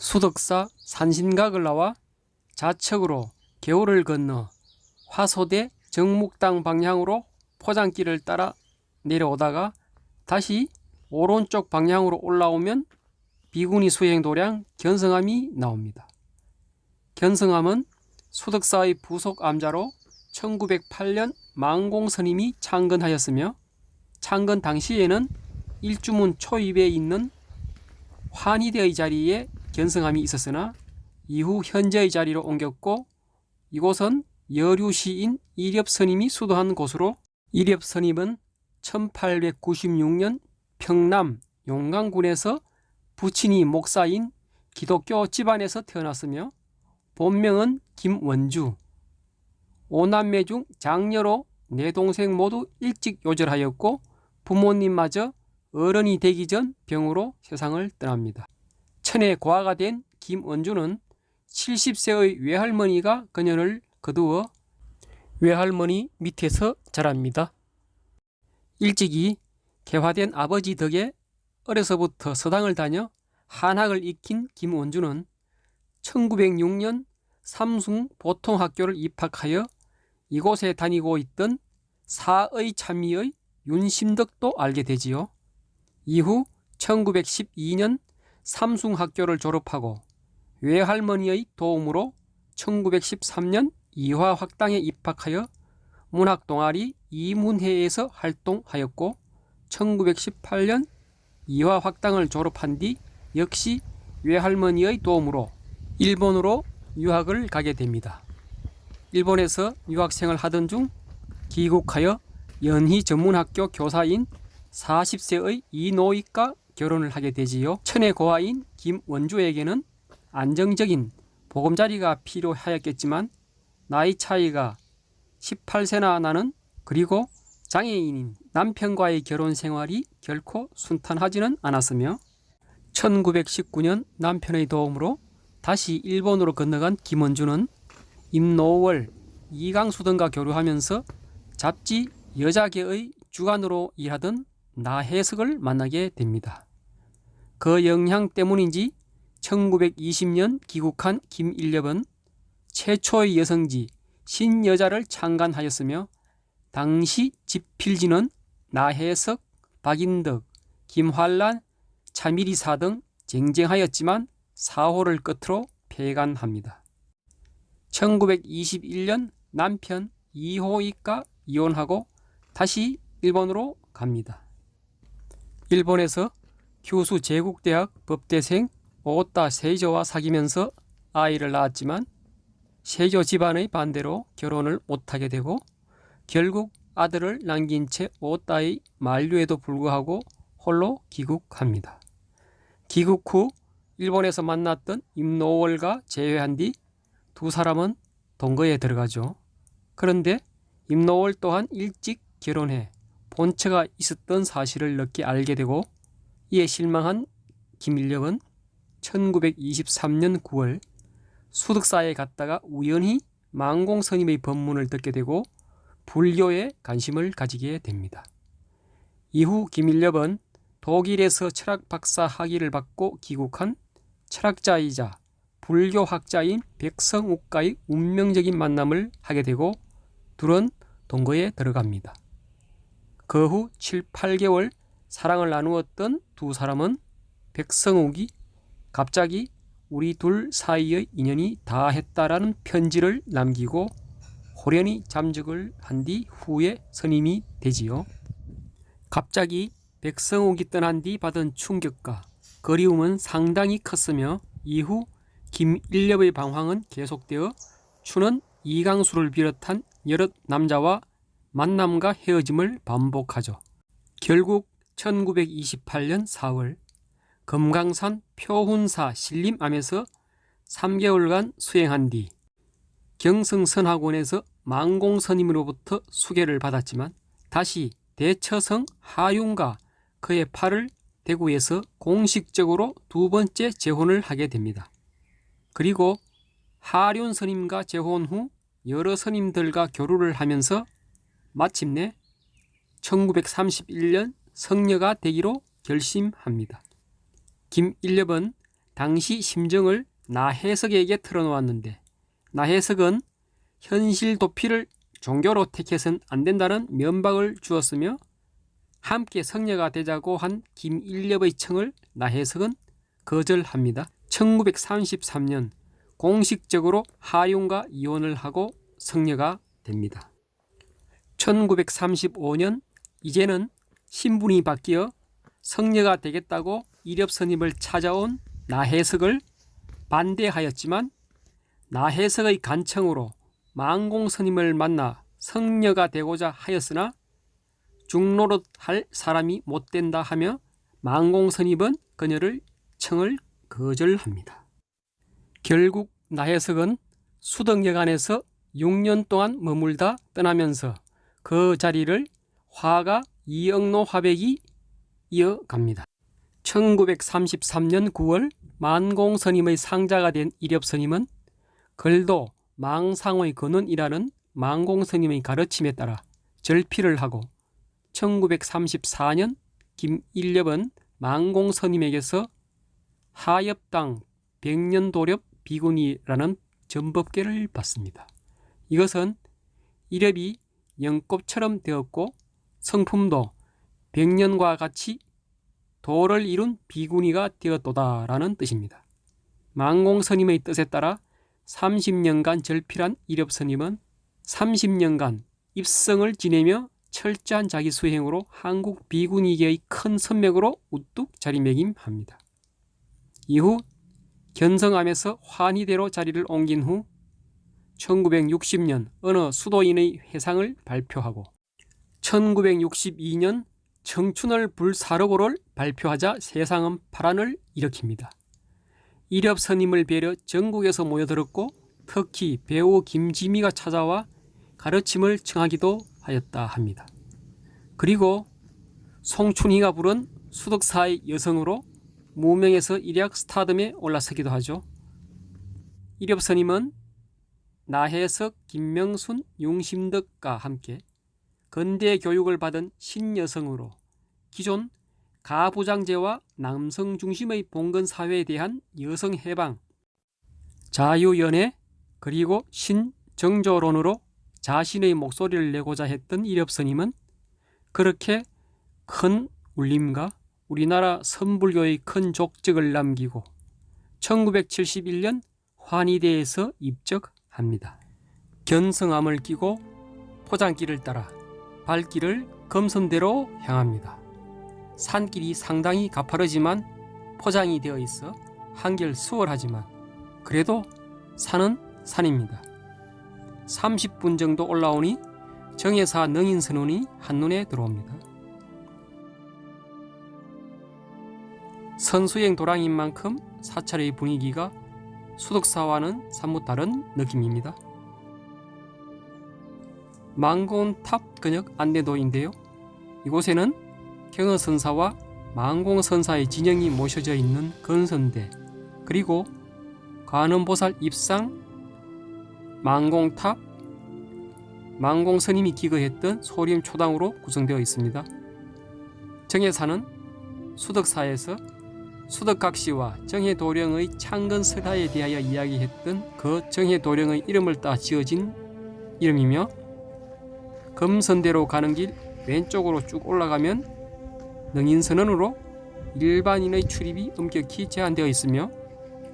수덕사 산신각을 나와 좌측으로 개울을 건너 화소대 정묵당 방향으로 포장길을 따라 내려오다가 다시 오른쪽 방향으로 올라오면 비구니 수행도량 견성암이 나옵니다. 견성암은 수덕사의 부속 암자로 1908년 망공스님이 창건하였으며 창건 당시에는 일주문 초입에 있는 환희대의 자리에 견성암이 있었으나 이후 현재의 자리로 옮겼고, 이곳은 여류시인 이렵스님이 수도한 곳으로, 이렵스님은 1896년 평남 용강군에서 부친이 목사인 기독교 집안에서 태어났으며 본명은 김원주, 5남매 중 장녀로 네 동생 모두 일찍 요절하였고 부모님마저 어른이 되기 전 병으로 세상을 떠납니다. 천에 고아가 된 김원주는 70세의 외할머니가 그녀를 거두어 외할머니 밑에서 자랍니다. 일찍이 개화된 아버지 덕에 어려서부터 서당을 다녀 한학을 익힌 김원주는 1906년 삼숭 보통학교를 입학하여 이곳에 다니고 있던 사의 찬미의 윤심덕도 알게 되지요. 이후 1912년 삼숭학교를 졸업하고 외할머니의 도움으로 1913년 이화학당에 입학하여 문학동아리 이문회에서 활동하였고 1918년 이화학당을 졸업한 뒤 역시 외할머니의 도움으로 일본으로 유학을 가게 됩니다. 일본에서 유학생을 하던 중 귀국하여 연희 전문학교 교사인 40세의 이노익과 결혼을 하게 되지요. 천의 고아인 김원주에게는 안정적인 보금자리가 필요하였겠지만 나이 차이가 18세나 나는, 그리고 장애인인 남편과의 결혼 생활이 결코 순탄하지는 않았으며 1919년 남편의 도움으로 다시 일본으로 건너간 김원주는 임노월, 이강수 등과 교류하면서 잡지 여자계의 주간으로 일하던 나혜석을 만나게 됩니다. 그 영향 때문인지 1920년 귀국한 김일렵은 최초의 여성지 신여자를 창간하였으며 당시 집필지는 나혜석, 박인덕, 김환란, 차미리사 등 쟁쟁하였지만 사호를 끝으로 폐간합니다. 1921년 남편 이호익과 이혼하고 다시 일본으로 갑니다. 일본에서 규수 제국대학 법대생 오타 세이조와 사귀면서 아이를 낳았지만 세이조 집안의 반대로 결혼을 못하게 되고 결국 아들을 남긴 채 오타의 만류에도 불구하고 홀로 귀국합니다. 귀국 후 일본에서 만났던 임노월과 재회한 뒤 두 사람은 동거에 들어가죠. 그런데 임노월 또한 일찍 결혼해 본처가 있었던 사실을 늦게 알게 되고 이에 실망한 김일렵은 1923년 9월 수덕사에 갔다가 우연히 망공스님의 법문을 듣게 되고 불교에 관심을 가지게 됩니다. 이후 김일렵은 독일에서 철학 박사 학위를 받고 귀국한 철학자이자 불교학자인 백성욱과의 운명적인 만남을 하게 되고 둘은 동거에 들어갑니다. 그 후 7, 8개월 사랑을 나누었던 두 사람은 백성욱이 갑자기 우리 둘 사이의 인연이 다했다라는 편지를 남기고 호련히 잠적을 한 뒤 후에 선임이 되지요. 갑자기 백성욱이 떠난 뒤 받은 충격과 그리움은 상당히 컸으며 이후 김일렵의 방황은 계속되어 추는 이강수를 비롯한 여럿 남자와 만남과 헤어짐을 반복하죠. 결국 1928년 4월 금강산 표훈사 신림암에서 3개월간 수행한 뒤 경성선학원에서 망공스님으로부터 수계를 받았지만 다시 대처성 하윤과 그의 팔을 대구에서 공식적으로 두 번째 재혼을 하게 됩니다. 그리고 하륜 스님과 재혼 후 여러 스님들과 교류를 하면서 마침내 1931년 성녀가 되기로 결심합니다. 김일렵은 당시 심정을 나혜석에게 털어놓았는데 나혜석은 현실 도피를 종교로 택해서는 안 된다는 면박을 주었으며 함께 성녀가 되자고 한 김일엽의 청을 나혜석은 거절합니다. 1933년 공식적으로 하윤과 이혼을 하고 성녀가 됩니다. 1935년 이제는 신분이 바뀌어 성녀가 되겠다고 일엽스님을 찾아온 나혜석을 반대하였지만 나혜석의 간청으로 망공스님을 만나 성녀가 되고자 하였으나 중노릇할 사람이 못된다 하며 망공스님은 그녀를 청을 거절합니다. 결국 나혜석은 수덕여관에서 6년 동안 머물다 떠나면서 그 자리를 화가 이영로 화백이 이어갑니다. 1933년 9월 만공스님의 상자가 된 일엽스님은 글도 망상의 근원이라는 만공스님의 가르침에 따라 절필을 하고 1934년 김일엽은 만공스님에게서 하엽당 백년도렵 비구니라는 전법계를 받습니다. 이것은 일엽이 연꽃처럼 되었고 성품도 백년과 같이 도를 이룬 비구니가 되었도다라는 뜻입니다. 만공스님의 뜻에 따라 30년간 절필한 일엽스님은 30년간 입성을 지내며 철저한 자기 수행으로 한국 비구니계의 큰 선맥으로 우뚝 자리매김합니다. 이후 견성암에서 환희대로 자리를 옮긴 후 1960년 어느 수도인의 회상을 발표하고 1962년 청춘을 불사르고를 발표하자 세상은 파란을 일으킵니다. 일엽스님을 뵈려 전국에서 모여들었고 특히 배우 김지미가 찾아와 가르침을 청하기도 하였다 합니다. 그리고 송춘희가 부른 수덕사의 여성으로 무명에서 일약 스타덤에 올라서기도 하죠. 일엽스님은 나혜석, 김명순, 용심덕과 함께 근대 교육을 받은 신여성으로 기존 가부장제와 남성 중심의 봉건사회에 대한 여성해방, 자유연애 그리고 신정조론으로 자신의 목소리를 내고자 했던 일엽스님은 그렇게 큰 울림과 우리나라 선불교의 큰 족적을 남기고 1971년 환희대에서 입적합니다. 견성암을 끼고 포장길을 따라 발길을 금선대로 향합니다. 산길이 상당히 가파르지만 포장이 되어 있어 한결 수월하지만 그래도 산은 산입니다. 30분 정도 올라오니 정예사 능인선원이 한눈에 들어옵니다. 선수행 도랑인 만큼 사찰의 분위기가 수덕사와는 사뭇 다른 느낌입니다. 망공탑 근역 안내도인데요. 이곳에는 경허선사와 망공선사의 진영이 모셔져 있는 건선대 그리고 관음보살 입상, 망공탑, 망공스님이 기거했던 소림초당으로 구성되어 있습니다. 정예사는 수덕사에서 수덕각시와 정예도령의 창건설화에 대하여 이야기했던 그 정예도령의 이름을 따 지어진 이름이며 금선대로 가는 길 왼쪽으로 쭉 올라가면 능인선원으로 일반인의 출입이 엄격히 제한되어 있으며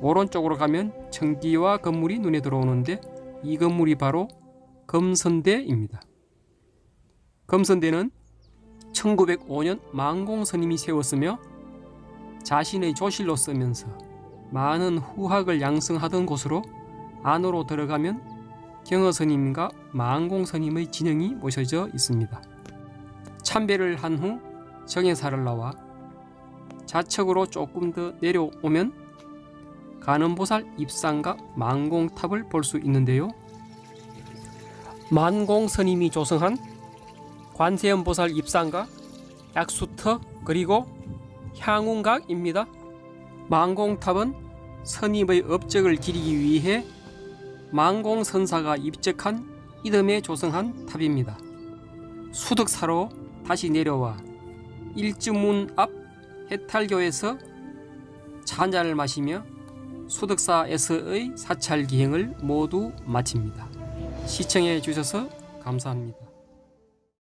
오른쪽으로 가면 청기와 건물이 눈에 들어오는데 이 건물이 바로 금선대입니다. 금선대는 1905년 망공스님이 세웠으며 자신의 조실로 쓰면서 많은 후학을 양성하던 곳으로 안으로 들어가면 경허스님과 망공스님의 진영이 모셔져 있습니다. 참배를 한 후 정예사를 나와 좌측으로 조금 더 내려오면 관음보살 입상과 만공탑을 볼 수 있는데요. 만공스님이 조성한 관세음보살 입상과 약수터 그리고 향운각입니다. 만공탑은 스님의 업적을 기리기 위해 만공선사가 입적한 이듬해 조성한 탑입니다. 수덕사로 다시 내려와 일주문 앞 해탈교에서 차 한잔을 마시며 소득사에서의 사찰 기행을 모두 마칩니다. 시청해 주셔서 감사합니다.